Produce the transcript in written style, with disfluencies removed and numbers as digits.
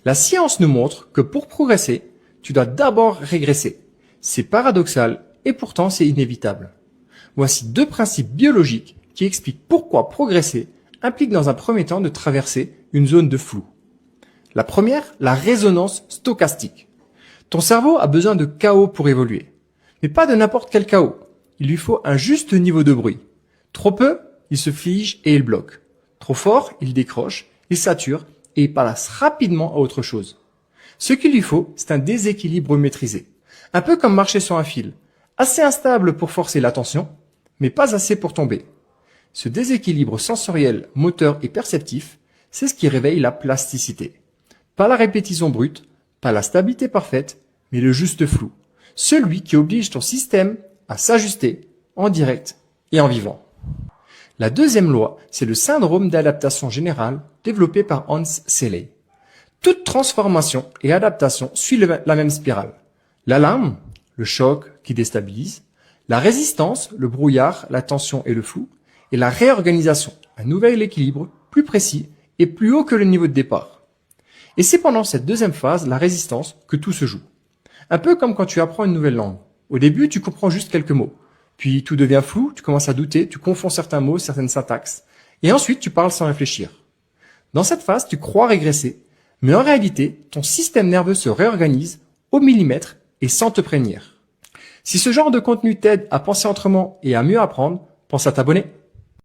La science nous montre que pour progresser, tu dois d'abord régresser. C'est paradoxal et pourtant c'est inévitable. Voici deux principes biologiques qui expliquent pourquoi progresser implique dans un premier temps de traverser une zone de flou. La première, la résonance stochastique. Ton cerveau a besoin de chaos pour évoluer, mais pas de n'importe quel chaos. Il lui faut un juste niveau de bruit. Trop peu, il se fige et il bloque. Trop fort, il décroche, il sature et il passe rapidement à autre chose. Ce qu'il lui faut, c'est un déséquilibre maîtrisé. Un peu comme marcher sur un fil, assez instable pour forcer l'attention, mais pas assez pour tomber. Ce déséquilibre sensoriel, moteur et perceptif, c'est ce qui réveille la plasticité. Pas la répétition brute, pas la stabilité parfaite, mais le juste flou. Celui qui oblige ton système à s'ajuster en direct et en vivant. La deuxième loi, c'est le syndrome d'adaptation générale développé par Hans Selye. Toute transformation et adaptation suit la même spirale. L'alarme, le choc qui déstabilise, la résistance, le brouillard, la tension et le flou, et la réorganisation, un nouvel équilibre plus précis et plus haut que le niveau de départ. Et c'est pendant cette deuxième phase, la résistance, que tout se joue. Un peu comme quand tu apprends une nouvelle langue. Au début, tu comprends juste quelques mots. Puis tout devient flou, tu commences à douter, tu confonds certains mots, certaines syntaxes. Et ensuite, tu parles sans réfléchir. Dans cette phase, tu crois régresser, mais en réalité, ton système nerveux se réorganise au millimètre et sans te prévenir. Si ce genre de contenu t'aide à penser autrement et à mieux apprendre, pense à t'abonner.